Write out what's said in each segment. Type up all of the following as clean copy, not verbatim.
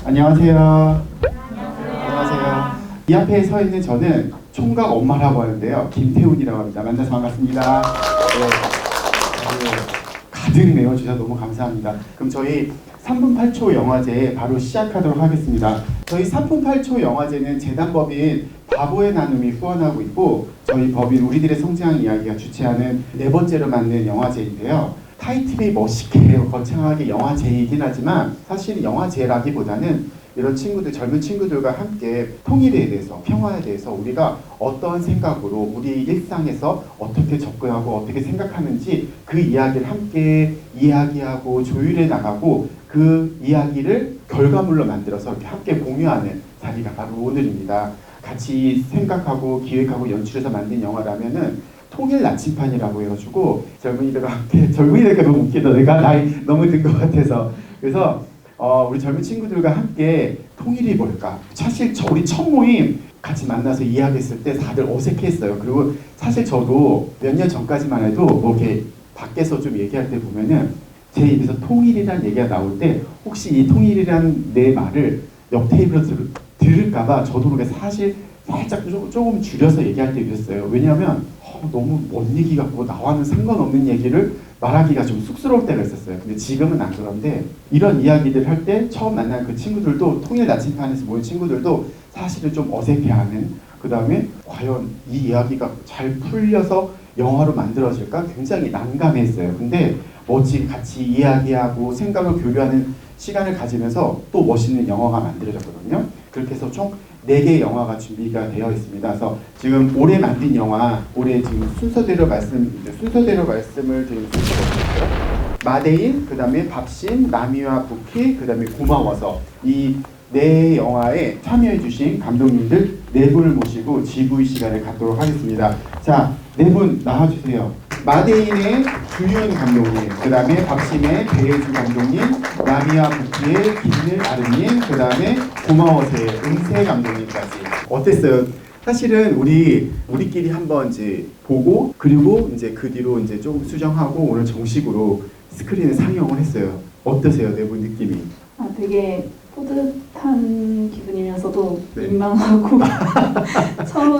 안녕하세요. 안녕하세요. 이 앞에 서 있는 저는 총각 엄마라고 하는데요. 김태훈이라고 합니다. 만나서 반갑습니다. 네, 가득 메워주셔서 너무 감사합니다. 그럼 저희 3분 8초 영화제 바로 시작하도록 하겠습니다. 저희 3분 8초 영화제는 재단법인 바보의 나눔이 후원하고 있고 저희 법인 우리들의 성장 이야기가 주최하는 네 번째로 맞는 영화제인데요. 타이틀이 멋있게 거창하게 영화제이긴 하지만 사실 영화제라기보다는 이런 친구들, 젊은 친구들과 함께 통일에 대해서, 평화에 대해서 우리가 어떠한 생각으로 우리 일상에서 어떻게 접근하고 어떻게 생각하는지 그 이야기를 함께 이야기하고 조율해 나가고 그 이야기를 결과물로 만들어서 이렇게 함께 공유하는 자리가 바로 오늘입니다. 같이 생각하고 기획하고 연출해서 만든 영화라면은 통일 나침판이라고 해가지고 젊은이들과 함께, 젊은이들과 너무 웃기다. 내가 나이 너무 든 것 같아서. 그래서 우리 젊은 친구들과 함께 통일이 뭘까? 사실 우리 첫 모임 같이 만나서 이야기했을 때 다들 어색했어요. 그리고 사실 저도 몇 년 전까지만 해도 뭐 이렇게 밖에서 좀 얘기할 때 보면은 제 입에서 통일이라는 얘기가 나올 때 혹시 이 통일이라는 내 말을 옆 테이블로 들을까봐 저도 모르게 사실 살짝 조금 줄여서 얘기할 때 있었어요. 왜냐하면 너무 먼 얘기 같고 나와는 상관없는 얘기를 말하기가 좀 쑥스러울 때가 있었어요. 근데 지금은 안 그런데 이런 이야기들 할 때 처음 만난 그 친구들도 통일 나침판에서 모인 친구들도 사실은 좀 어색해하는 그 다음에 과연 이 이야기가 잘 풀려서 영화로 만들어질까 굉장히 난감했어요. 근데 멋지게 같이 이야기하고 생각을 교류하는 시간을 가지면서 또 멋있는 영화가 만들어졌거든요. 그렇게 해서 총 4개의 영화가 준비가 되어 있습니다. 그래서 지금 올해 만든 영화, 올해 지금 순서대로 말씀을 드리는 순서가 마데인, 그 다음에 밥신, 나미와 부키, 그 다음에 고마워서 이 4 영화에 참여해주신 감독님들 4분을 모시고 GV 시간을 갖도록 하겠습니다. 자, 4분 나와주세요. 마데인의 주윤 감독님, 그 다음에 밥심의 배혜주 감독님, 나미와 부키의 김늘 아르님, 그 다음에 고마워서의 은세 감독님까지. 어땠어요? 사실은 우리끼리 한번 이제 보고 그리고 이제 그 뒤로 이제 조금 수정하고 오늘 정식으로 스크린에 상영을 했어요. 어떠세요, 네 분 느낌이? 되게 뿌듯한 기분이면서도 네. 민망하고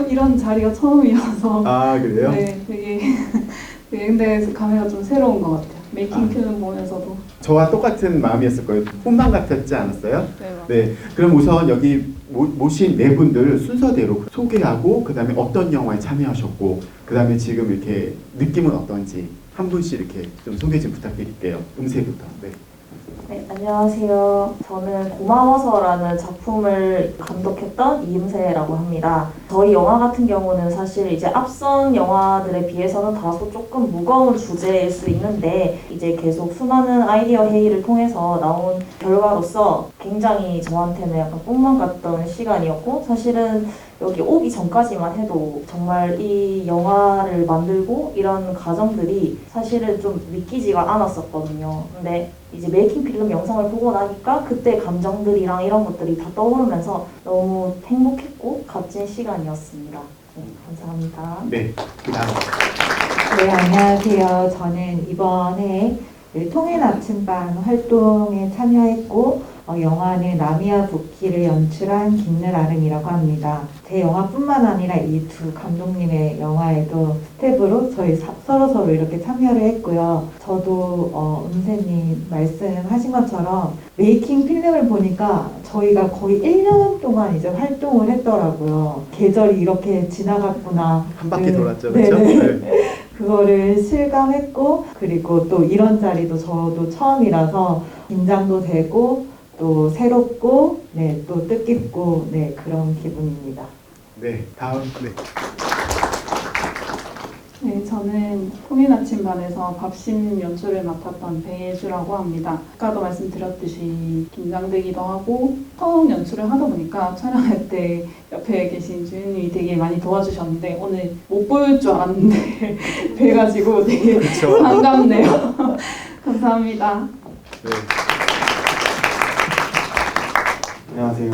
이런 자리가 처음이어서 그래요? 네, 되게 근데 감회가 좀 새로운 것 같아요. 메이킹 필름 보면서도 저와 똑같은 마음이었을 거예요. 꿈만 같았지 않았어요? 네. 그럼 우선 여기 모신 네 분들 순서대로 소개하고 그 다음에 어떤 영화에 참여하셨고 그 다음에 지금 이렇게 느낌은 어떤지 한 분씩 이렇게 좀 소개 좀 부탁드릴게요. 음세부터. 네. 네, 안녕하세요. 저는 고마워서라는 작품을 감독했던 이음세라고 합니다. 저희 영화 같은 경우는 사실 이제 앞선 영화들에 비해서는 다소 조금 무거운 주제일 수 있는데 이제 계속 수많은 아이디어 회의를 통해서 나온 결과로서 굉장히 저한테는 약간 꿈만 같던 시간이었고 사실은 여기 오기 전까지만 해도 정말 이 영화를 만들고 이런 과정들이 사실은 좀 믿기지가 않았었거든요. 근데 이제 메이킹 필름 영상을 보고 나니까 그때 감정들이랑 이런 것들이 다 떠오르면서 너무 행복했고 값진 시간이었습니다. 네, 감사합니다. 네, 그다음. 네, 안녕하세요. 저는 이번에 통일 나침반 활동에 참여했고 영화는 나미와 부키를 연출한 김늘 아름이라고 합니다. 제 영화뿐만 아니라 이 두 감독님의 영화에도 스텝으로 저희 서로 이렇게 참여를 했고요. 저도 은세님 말씀하신 것처럼 메이킹 필름을 보니까 저희가 거의 1년 동안 이제 활동을 했더라고요. 계절이 이렇게 지나갔구나. 한 바퀴 돌았죠, 그렇죠? 네. 그거를 실감했고 그리고 또 이런 자리도 저도 처음이라서 긴장도 되고 또 새롭고 네, 또 뜻깊고 네, 그런 기분입니다. 네, 다음. 네. 네, 저는 통일 나침반에서 밥심 연출을 맡았던 배혜주라고 합니다. 아까도 말씀드렸듯이 긴장되기도 하고 처음 연출을 하다 보니까 촬영할 때 옆에 계신 주인님이 되게 많이 도와주셨는데 오늘 못 볼 줄 알았는데 뵈가지고 되게 그렇죠. 반갑네요. 감사합니다. 네. 안녕하세요.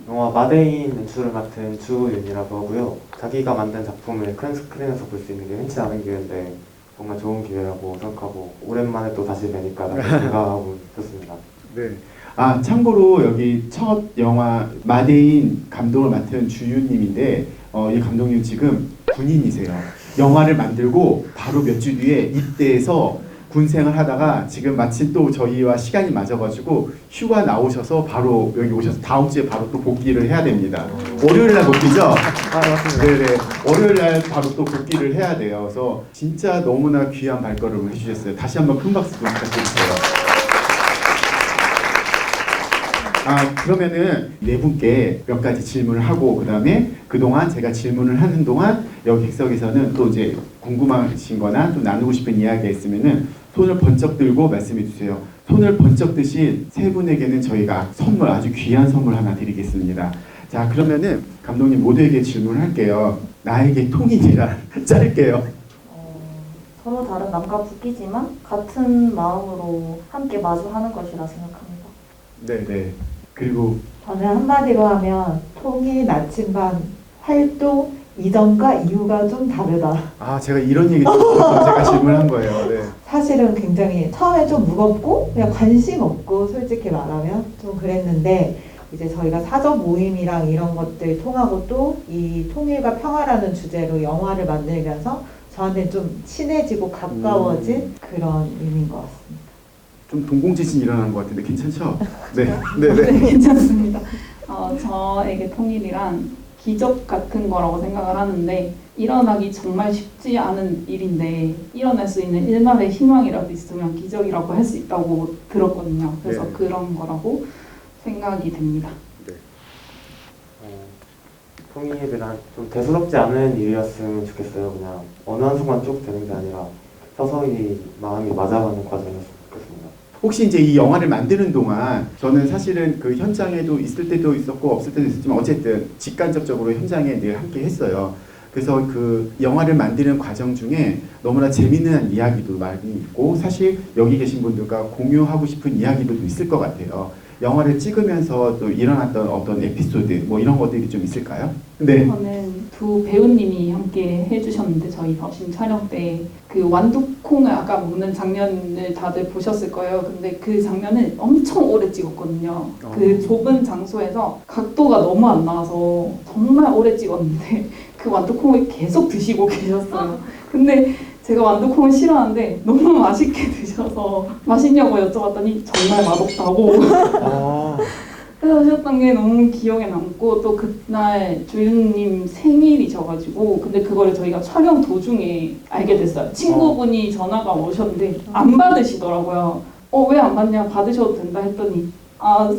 영화 마데인 연출을 맡은 주윤이라고 하고요. 자기가 만든 작품을 큰 스크린에서 볼 수 있는 게 흔치 않은 기회인데 정말 좋은 기회라고 생각하고 오랜만에 또 다시 뵈니까 나도 반가워하고 좋습니다. 네. 아, 참고로 여기 첫 영화 마데인 감독을 맡은 주윤님인데 이 감독님 지금 군인이세요. 영화를 만들고 바로 몇 주 뒤에 입대해서 군생을 하다가 지금 마침 또 저희와 시간이 맞아가지고 휴가 나오셔서 바로 여기 오셔서 다음 주에 바로 또 복귀를 해야 됩니다. 월요일 날 복귀죠? 아, 맞습니다. 네네. 월요일 날 바로 또 복귀를 해야 돼요. 그래서 진짜 너무나 귀한 발걸음을 해주셨어요. 다시 한번 큰 박수 좀 부탁드릴게요. 아, 그러면은 네 분께 몇 가지 질문을 하고 그다음에 그동안 제가 질문을 하는 동안 여기 객석에서는 또 이제 궁금하신 거나 또 나누고 싶은 이야기가 있으면은 손을 번쩍 들고 말씀해 주세요. 손을 번쩍 드신 세 분에게는 저희가 선물, 아주 귀한 선물 하나 드리겠습니다. 자, 그러면은 감독님 모두에게 질문을 할게요. 나에게 통일이란 짧게요. 서로 다른 남과 북이지만 같은 마음으로 함께 마주하는 것이라 생각합니다. 네네. 그리고 저는 한마디로 하면 통일 나침반 활동 이전과 이후가 좀 다르다. 아, 제가 이런 얘기 듣고서 제가 질문한 거예요. 네. 사실은 굉장히 처음에 좀 무겁고 그냥 관심 없고 솔직히 말하면 좀 그랬는데 이제 저희가 사적 모임이랑 이런 것들 통하고 또 이 통일과 평화라는 주제로 영화를 만들면서 저한테 좀 친해지고 가까워진 그런 의미인 것 같습니다. 좀 동공지진 일어나는 것 같은데 괜찮죠? 네. 네네. 네, 괜찮습니다. 저에게 통일이란 기적 같은 거라고 생각을 하는데 일어나기 정말 쉽지 않은 일인데 일어날 수 있는 일말의 희망이라도 있으면 기적이라고 할 수 있다고 들었거든요. 그래서 네. 그런 거라고 생각이 됩니다. 통일이란 좀 대수롭지 않은 일이었으면 좋겠어요. 그냥 어느 한순간 쭉 되는 게 아니라 서서히 마음이 맞아가는 과정이었으면 좋겠습니다. 혹시 이제 이 영화를 만드는 동안 저는 사실은 그 현장에도 있을 때도 있었고 없을 때도 있었지만 어쨌든 직간접적으로 현장에 늘 함께 했어요. 그래서 그 영화를 만드는 과정 중에 너무나 재미있는 이야기도 많이 있고 사실 여기 계신 분들과 공유하고 싶은 이야기들도 있을 것 같아요. 영화를 찍으면서 또 일어났던 어떤 에피소드 뭐 이런 것들이 좀 있을까요? 네. 저는 두 배우님이 함께 해주셨는데 저희 법신 촬영 때 그 완두콩을 아까 먹는 장면을 다들 보셨을 거예요. 근데 그 장면을 엄청 오래 찍었거든요. 그 좁은 장소에서 각도가 너무 안 나와서 정말 오래 찍었는데 그 완두콩을 계속 드시고 계셨어요. 근데 제가 완두콩을 싫어하는데 너무 맛있게 드셔서 맛있냐고 여쭤봤더니 정말 맛없다고 아, 하셨던 게 너무 기억에 남고 또 그날 조윤님 생일이셔가지고 근데 그거를 저희가 촬영 도중에 알게 됐어요. 친구분이 전화가 오셨는데 안 받으시더라고요. 왜 안 받냐 받으셔도 된다 했더니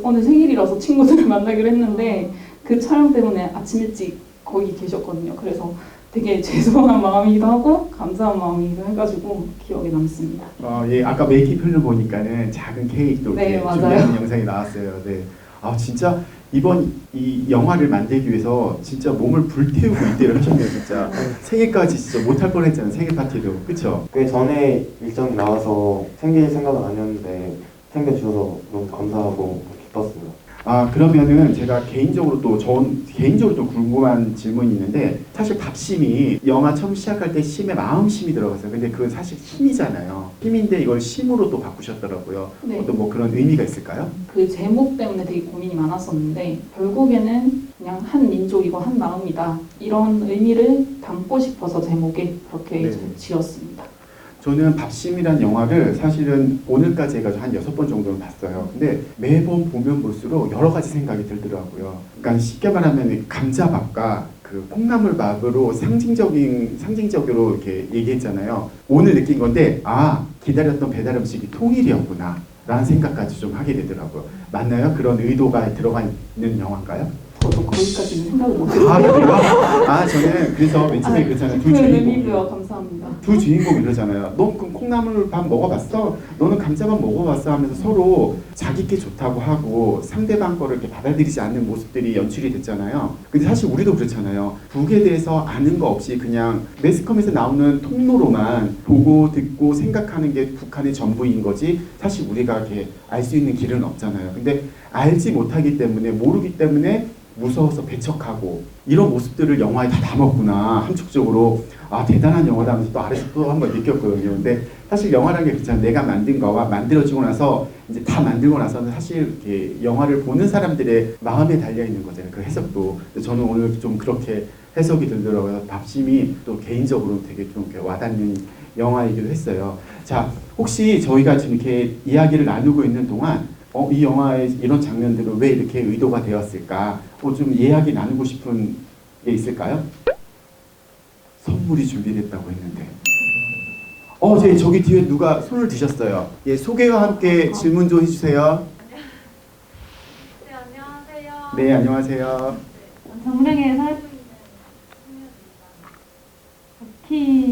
오늘 생일이라서 친구들을 만나기로 했는데 그 촬영 때문에 아침 일찍 거기 계셨거든요. 그래서 되게 죄송한 마음이기도 하고 감사한 마음이기도 해가지고 기억에 남습니다. 예, 아까 메이킹 필름 보니까는 작은 케이크도 네, 이렇게 맞아요. 준비하는 영상이 나왔어요. 네. 아, 진짜 이번 이 영화를 만들기 위해서 진짜 몸을 불태우고 입대를 하셨네요, 진짜. 생일까지 진짜 못할 뻔했잖아요, 생일 파티도. 그쵸? 꽤 전에 일정이 나와서 챙길 생각은 아니었는데 챙겨주셔서 너무 감사하고 기뻤습니다. 아, 그러면은 제가 개인적으로 또 개인적으로 좀 궁금한 질문이 있는데 사실 밥심이 영화 처음 시작할 때 심에 마음심이 들어갔어요. 근데 그건 사실 힘이잖아요. 힘인데 이걸 심으로 또 바꾸셨더라고요. 네. 어떤 뭐 그런 의미가 있을까요? 그 제목 때문에 되게 고민이 많았었는데 결국에는 그냥 한 민족이고 한 마음이다 이런 의미를 담고 싶어서 제목에 그렇게 네. 지었습니다. 저는 밥심이란 영화를 사실은 오늘까지 해가지고 한 6번 정도는 봤어요. 근데 매번 보면 볼수록 여러 가지 생각이 들더라고요. 그러니까 쉽게 말하면 감자밥과 그 콩나물밥으로 상징적으로 이렇게 얘기했잖아요. 오늘 느낀 건데 기다렸던 배달 음식이 통일이었구나 라는 생각까지 좀 하게 되더라고요. 맞나요? 그런 의도가 들어가 있는 영화인가요? 저도 거기까지는 생각을 못했어요. 그래요? 저는 그래서 맨 처음에 그랬잖아요. 그 의미고요. 감사합니다. 두 주인공이 이러잖아요. 너 그 콩나물밥 먹어봤어? 너는 감자밥 먹어봤어? 하면서 서로 자기께 좋다고 하고 상대방 거를 이렇게 받아들이지 않는 모습들이 연출이 됐잖아요. 근데 사실 우리도 그렇잖아요. 북에 대해서 아는 거 없이 그냥 매스컴에서 나오는 통로로만 보고 듣고 생각하는 게 북한의 전부인 거지 사실 우리가 이렇게 알 수 있는 길은 없잖아요. 근데 알지 못하기 때문에 모르기 때문에 무서워서 배척하고 이런 모습들을 영화에 다 담았구나. 함축적으로 아 대단한 영화다 하면서 또 아래서 또 한번 느꼈거든요. 근데 사실 영화라는 게 그렇잖아요. 내가 만든 거와 만들어지고 나서 이제 다 만들고 나서는 사실 이렇게 영화를 보는 사람들의 마음에 달려 있는 거잖아요. 그 해석도. 저는 오늘 좀 그렇게 해석이 들더라고요. 밥심이 또 개인적으로 되게 좀 이렇게 와닿는 영화이기도 했어요. 자, 혹시 저희가 지금 이렇게 이야기를 나누고 있는 동안 이 영화의 이런 장면들은 왜 이렇게 의도가 되었을까? 좀 이야기 나누고 싶은 게 있을까요? 선물이 준비됐다고 했는데. 저기 뒤에 누가 손을 드셨어요. 예, 소개와 함께 질문 좀 해주세요. 네, 안녕하세요. 네, 안녕하세요. 정릉에 살고 있는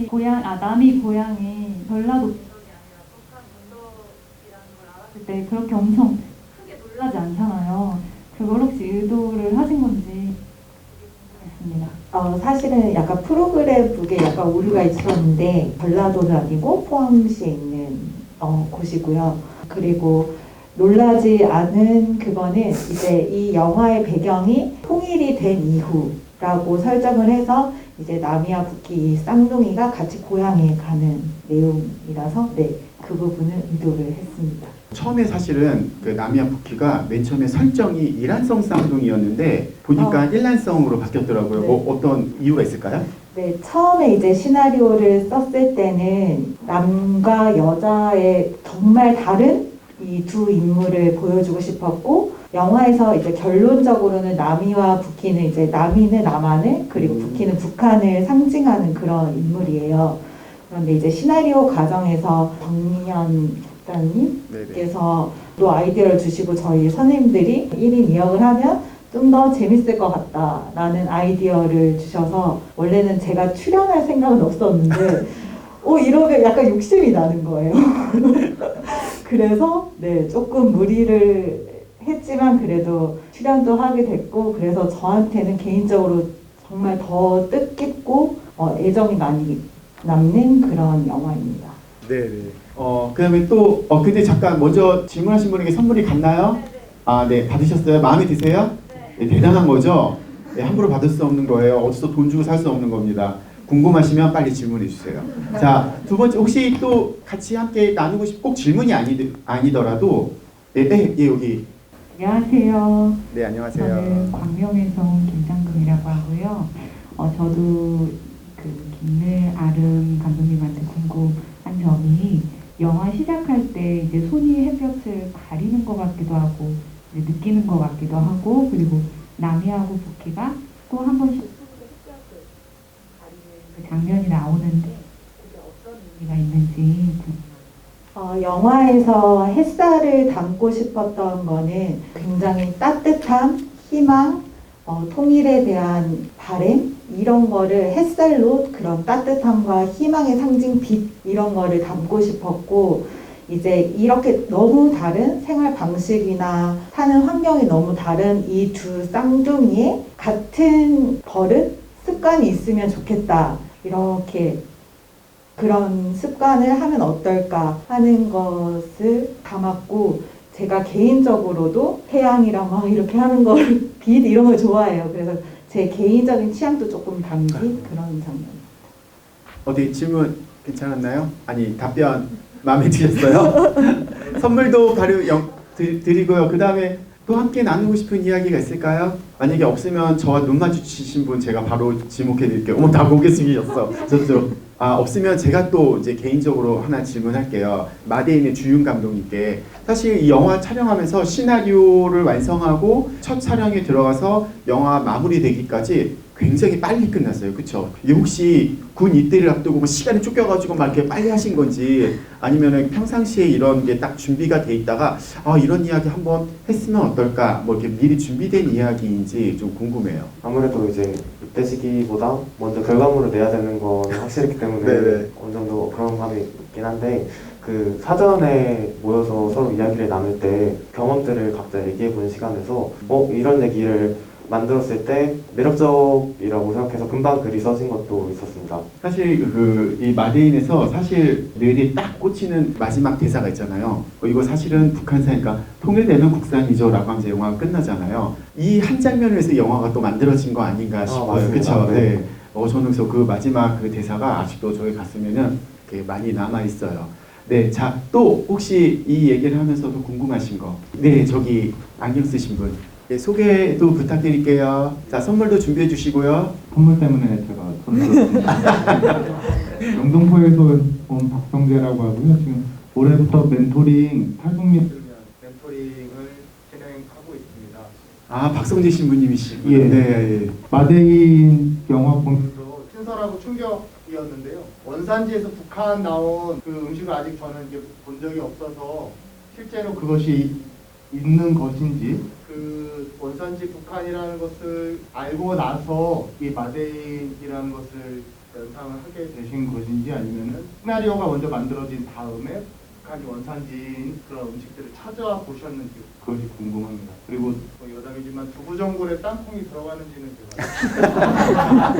청년입니다. 남이 고향이 전라도 분덕이 아니라 북한 분덕이라는 걸 알았을 때 그렇게 엄청 크게 놀라지 않잖아요. 그걸 혹시 의도를 하신 건지 되게 궁금했습니다. 사실은 약간 프로그램북에 약간 오류가 있었는데 전라도는 아니고 포항시에 있는 곳이고요. 그리고 놀라지 않은 그거는 이제 이 영화의 배경이 통일이 된 이후라고 설정을 해서 이제 남이와 북이 이 쌍둥이가 같이 고향에 가는 내용이라서 네, 그 부분을 의도를 했습니다. 처음에 사실은 그 남이와 북희가 맨 처음에 설정이 이란성 쌍둥이였는데 보니까 일란성으로 바뀌었더라고요. 네. 어떤 이유가 있을까요? 네, 처음에 이제 시나리오를 썼을 때는 남과 여자의 정말 다른 이 두 인물을 보여주고 싶었고 영화에서 이제 결론적으로는 남이와 북희는 이제 남이는 남한을 그리고 북희는 북한을 상징하는 그런 인물이에요. 그런데 이제 시나리오 과정에서 정미연 작가님께서 또 아이디어를 주시고 저희 선생님들이 1인 2역을 하면 좀 더 재밌을 것 같다라는 아이디어를 주셔서 원래는 제가 출연할 생각은 없었는데 이러면 약간 욕심이 나는 거예요. 그래서 네, 조금 무리를 했지만 그래도 출연도 하게 됐고 그래서 저한테는 개인적으로 정말 더 뜻깊고 애정이 많이 남는 그런 영화입니다. 네. 그다음에 또 근데 잠깐 먼저 질문하신 분에게 선물이 갔나요? 아, 네. 받으셨어요? 마음에 드세요? 네, 대단한 거죠? 네, 함부로 받을 수 없는 거예요. 어디서 돈 주고 살 수 없는 겁니다. 궁금하시면 빨리 질문해 주세요. 자, 두 번째 혹시 또 같이 함께 나누고 꼭 질문이 아니더라도 여기. 안녕하세요. 네, 안녕하세요. 저는 광명에서 온 김장금이라고 하고요. 저도 그 김늘 아름 감독님한테 궁금한 점이 영화 시작할 때 이제 손이 햇볕을 가리는 것 같기도 하고 느끼는 것 같기도 하고 그리고 남이하고 북희가 또 한 번씩 그 장면이 나오는데 그게 어떤 의미가 있는지 영화에서 햇살을 담고 싶었던 거는 굉장히 따뜻함, 희망, 통일에 대한 바램 이런 거를 햇살로 그런 따뜻함과 희망의 상징 빛 이런 거를 담고 싶었고 이제 이렇게 너무 다른 생활 방식이나 사는 환경이 너무 다른 이 두 쌍둥이의 같은 버릇, 습관이 있으면 좋겠다. 이렇게 그런 습관을 하면 어떨까 하는 것을 담았고 제가 개인적으로도 태양이랑 막 이렇게 하는 걸 빛 이런 걸 좋아해요. 그래서 제 개인적인 취향도 조금 담긴 그런 장면입니다. 어디 질문 괜찮았나요? 아니 답변 마음에 드셨어요? 선물도 바로 드리고요. 그 다음에 또 함께 나누고 싶은 이야기가 있을까요? 만약에 없으면 저와 눈 마주치신 분 제가 바로 지목해 드릴게요. 다 고개 숙이셨어. 저쪽. 없으면 제가 또 이제 개인적으로 하나 질문할게요. 마데인의 주윤 감독님께 사실 이 영화 촬영하면서 시나리오를 완성하고 첫 촬영에 들어가서 영화 마무리되기까지 굉장히 빨리 끝났어요. 그쵸? 이게 혹시 군 입대를 앞두고 뭐 시간이 쫓겨가지고 막 이렇게 빨리 하신 건지 아니면은 평상시에 이런 게 딱 준비가 돼 있다가 이런 이야기 한번 했으면 어떨까 뭐 이렇게 미리 준비된 이야기인지 좀 궁금해요. 아무래도 이제 입대 시기보다 먼저 결과물을 내야 되는 건 확실했기 때문에 네네. 어느 정도 그런 감이 있긴 한데 그 사전에 모여서 서로 이야기를 나눌 때 경험들을 각자 얘기해보는 시간에서 이런 얘기를 만들었을 때 매력적이라고 생각해서 금방 글이 써진 것도 있었습니다. 사실 이 마데인에서 사실 뇌에 딱 꽂히는 마지막 대사가 있잖아요. 이거 사실은 북한사니까 통일되는 국산이죠라고 하면서 영화가 끝나잖아요. 이 한 장면을 위해서 영화가 또 만들어진 거 아닌가 싶어요. 맞습니다. 그렇죠? 네. 네. 저는 그래서 그 마지막 그 대사가 아직도 저희 가슴에는 이렇게 많이 남아 있어요. 네, 자, 또 혹시 이 얘기를 하면서도 궁금하신 거? 네, 저기 안경 쓰신 분. 네, 소개도 부탁드릴게요. 자, 선물도 준비해 주시고요. 선물 때문에 제가 손을 들었습니다. 영등포에서 온 박성재라고 하고요. 지금 올해부터 멘토링 탈북민을 위한 멘토링을 진행하고 있습니다. 아, 박성재 신부님이시고. 예. 네. 마데인 영화 보면서 신선하고 충격이었는데요. 원산지에서 북한 나온 그 음식을 아직 저는 이제 본 적이 없어서 실제로 그것이 있는 것인지 그 원산지 북한이라는 것을 알고 나서 이 마데인이라는 것을 연상을 하게 되신 것인지 아니면은 시나리오가 먼저 만들어진 다음에 북한이 원산지인 그런 음식들을 찾아와 보셨는지 그것이 궁금합니다. 그리고 뭐 여담이지만 두부전골에 땅콩이 들어가는지는 제가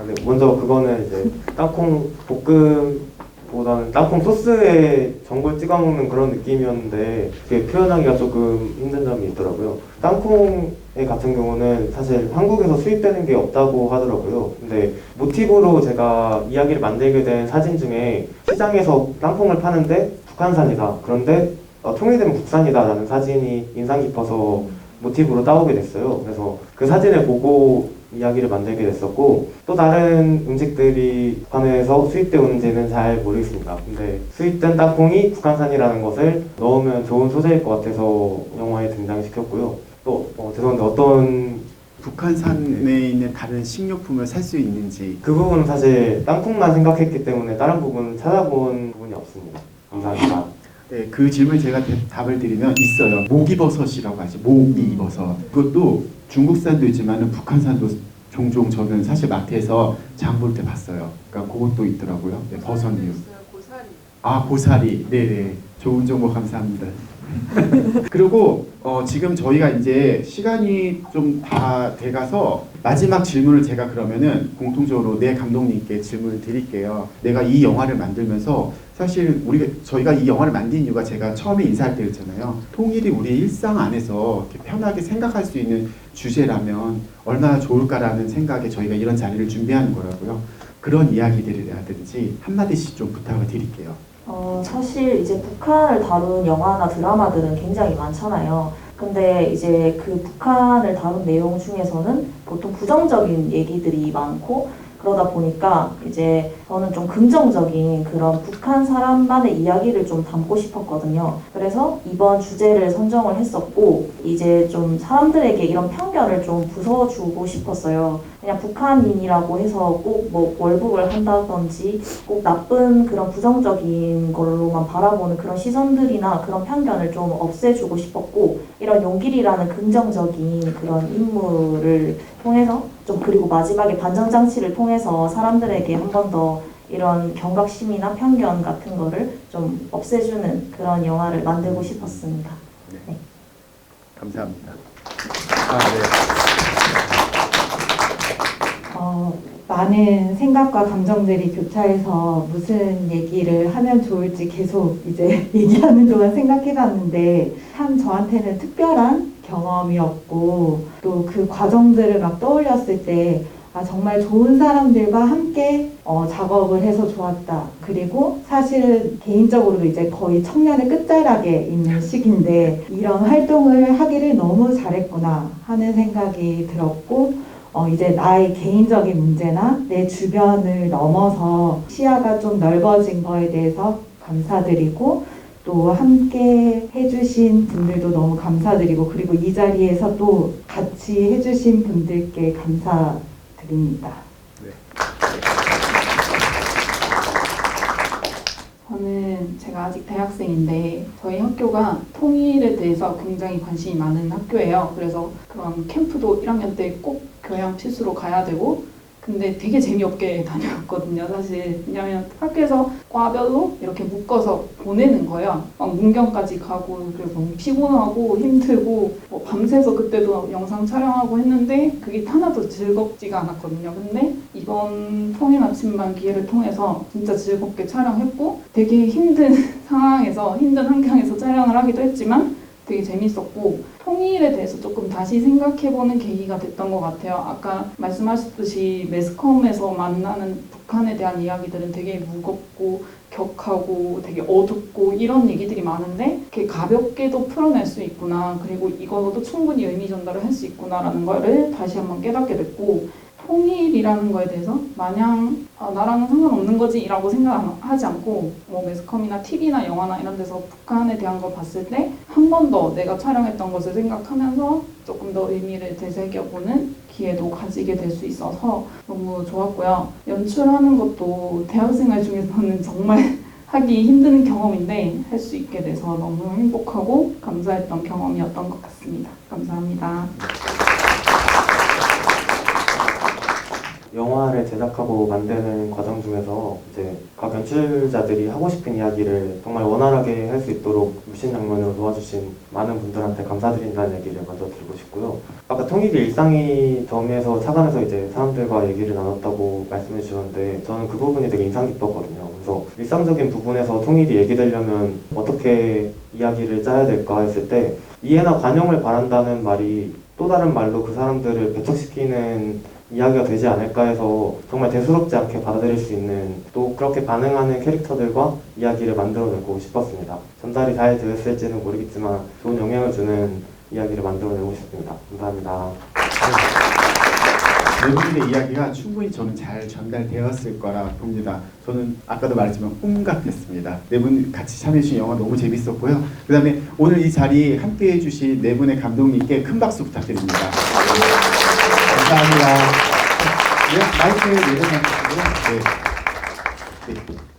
네. 먼저 그거는 이제 땅콩 볶음보다는 땅콩 소스에 전골 찍어 먹는 그런 느낌이었는데 그게 표현하기가 조금 힘든 점이 있더라고요. 땅콩 같은 경우는 사실 한국에서 수입되는 게 없다고 하더라고요. 근데 모티브로 제가 이야기를 만들게 된 사진 중에 시장에서 땅콩을 파는데 북한산이다. 그런데 통일되면 국산이다라는 사진이 인상 깊어서 모티브로 따오게 됐어요. 그래서 그 사진을 보고 이야기를 만들게 됐었고 또 다른 음식들이 북한에서 수입되어 오는지는 잘 모르겠습니다. 근데 수입된 땅콩이 북한산이라는 것을 넣으면 좋은 소재일 것 같아서 영화에 등장시켰고요. 또 죄송한데 어떤 북한산에 있는 다른 식료품을 살 수 있는지. 그 부분은 사실 땅콩만 생각했기 때문에 다른 부분은 찾아본 부분이 없습니다. 감사합니다. 네, 그 질문 제가 답을 드리면 있어요. 목이버섯이라고 하죠. 목이버섯. 그것도 중국산도 있지만 북한산도 종종 저는 사실 마트에서 장 볼 때 봤어요. 그러니까 그것도 있더라고요. 네, 버섯류. 고사리. 아, 고사리. 네네. 좋은 정보 감사합니다. 그리고 지금 저희가 이제 시간이 좀 다 돼가서 마지막 질문을 제가 그러면은 공통적으로 내 감독님께 질문을 드릴게요. 내가 이 영화를 만들면서 사실 저희가 이 영화를 만든 이유가 제가 처음에 인사할 때였잖아요. 통일이 우리 일상 안에서 이렇게 편하게 생각할 수 있는 주제라면 얼마나 좋을까라는 생각에 저희가 이런 자리를 준비하는 거라고요. 그런 이야기들이라든지 한마디씩 좀 부탁을 드릴게요. 사실 이제 북한을 다룬 영화나 드라마들은 굉장히 많잖아요. 근데 이제 그 북한을 다룬 내용 중에서는 보통 부정적인 얘기들이 많고 그러다 보니까 이제 저는 좀 긍정적인 그런 북한 사람만의 이야기를 좀 담고 싶었거든요. 그래서 이번 주제를 선정을 했었고 이제 좀 사람들에게 이런 편견을 좀 부숴주고 싶었어요. 그냥 북한인이라고 해서 꼭 뭐 월북을 한다든지 꼭 나쁜 그런 부정적인 걸로만 바라보는 그런 시선들이나 그런 편견을 좀 없애주고 싶었고 이런 용길이라는 긍정적인 그런 인물을 통해서 좀 그리고 마지막에 반전장치를 통해서 사람들에게 한 번 더 이런 경각심이나 편견 같은 거를 좀 없애주는 그런 영화를 만들고 싶었습니다. 네. 감사합니다. 많은 생각과 감정들이 교차해서 무슨 얘기를 하면 좋을지 계속 이제 얘기하는 동안 생각해봤는데 참 저한테는 특별한 경험이었고 또 그 과정들을 막 떠올렸을 때 정말 좋은 사람들과 함께 작업을 해서 좋았다. 그리고 사실은 개인적으로도 이제 거의 청년의 끝자락에 있는 시기인데 이런 활동을 하기를 너무 잘했구나 하는 생각이 들었고 이제 나의 개인적인 문제나 내 주변을 넘어서 시야가 좀 넓어진 거에 대해서 감사드리고 또 함께 해주신 분들도 너무 감사드리고 그리고 이 자리에서 또 같이 해주신 분들께 감사드립니다. 저는 제가 아직 대학생인데 저희 학교가 통일에 대해서 굉장히 관심이 많은 학교예요. 그래서 그런 캠프도 1학년 때 꼭 교양 필수로 가야 되고 근데 되게 재미없게 다녔거든요, 사실. 왜냐면 학교에서 과별로 이렇게 묶어서 보내는 거예요. 막 문경까지 가고, 그래서 너무 피곤하고 힘들고, 뭐 밤새서 그때도 영상 촬영하고 했는데 그게 하나도 즐겁지가 않았거든요. 근데 이번 통일 아침반 기회를 통해서 진짜 즐겁게 촬영했고, 되게 힘든 상황에서, 힘든 환경에서 촬영을 하기도 했지만 되게 재밌었고, 통일에 대해서 조금 다시 생각해보는 계기가 됐던 것 같아요. 아까 말씀하셨듯이 매스컴에서 만나는 북한에 대한 이야기들은 되게 무겁고 격하고 되게 어둡고 이런 얘기들이 많은데 이렇게 가볍게도 풀어낼 수 있구나, 그리고 이거로도 충분히 의미 전달을 할 수 있구나라는 거를 다시 한번 깨닫게 됐고, 통일이라는 거에 대해서 마냥 나랑은 상관없는 거지 라고 생각하지 않고, 뭐 매스컴이나 TV나 영화나 이런 데서 북한에 대한 걸 봤을 때 한 번 더 내가 촬영했던 것을 생각하면서 조금 더 의미를 되새겨보는 기회도 가지게 될 수 있어서 너무 좋았고요. 연출하는 것도 대학생활 중에서는 정말 하기 힘든 경험인데 할 수 있게 돼서 너무 행복하고 감사했던 경험이었던 것 같습니다. 감사합니다. 영화를 제작하고 만드는 과정 중에서 이제 각 연출자들이 하고 싶은 이야기를 정말 원활하게 할 수 있도록 물씬 장면으로 도와주신 많은 분들한테 감사드린다는 얘기를 먼저 드리고 싶고요. 아까 통일이 일상이 덤에서 차관에서 이제 사람들과 얘기를 나눴다고 말씀해 주셨는데 저는 그 부분이 되게 인상 깊었거든요. 그래서 일상적인 부분에서 통일이 얘기되려면 어떻게 이야기를 짜야 될까 했을 때 이해나 관용을 바란다는 말이 또 다른 말로 그 사람들을 배척시키는 이야기가 되지 않을까 해서 정말 대수롭지 않게 받아들일 수 있는, 또 그렇게 반응하는 캐릭터들과 이야기를 만들어내고 싶었습니다. 전달이 잘 되었을지는 모르겠지만 좋은 영향을 주는 이야기를 만들어내고 싶습니다. 감사합니다. 네 분들의 이야기가 충분히 저는 잘 전달되었을 거라 봅니다. 저는 아까도 말했지만 꿈 같았습니다. 네 분 같이 참여해주신 영화 너무 재밌었고요. 그 다음에 오늘 이 자리 함께 해주신 네 분의 감독님께 큰 박수 부탁드립니다. 감사합니다. 네, 마이크 내려놔주시고요.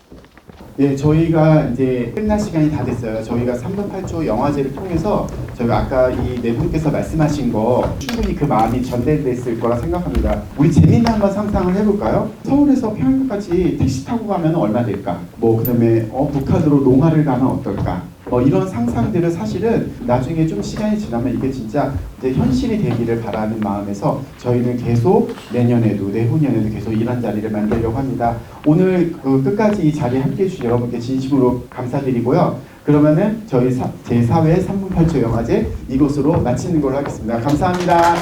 네, 저희가 이제 끝날 시간이 다 됐어요. 저희가 3분 8초 영화제를 통해서 저희가 아까 이 네 분께서 말씀하신 거 충분히 그 마음이 전달됐을 거라 생각합니다. 우리 재밌는 한번 상상을 해볼까요? 서울에서 평양까지 택시 타고 가면 얼마 될까? 뭐 그다음에 북한으로 농아를 가면 어떨까? 이런 상상들을 사실은 나중에 좀 시간이 지나면 이게 진짜 이제 현실이 되기를 바라는 마음에서 저희는 계속 내년에도 내후년에도 계속 이런 자리를 만들려고 합니다. 오늘 끝까지 이 자리에 함께해 주신 여러분께 진심으로 감사드리고요. 그러면은 저희 제4회 3분 8초 영화제 이것으로 마치는 걸로 하겠습니다. 감사합니다.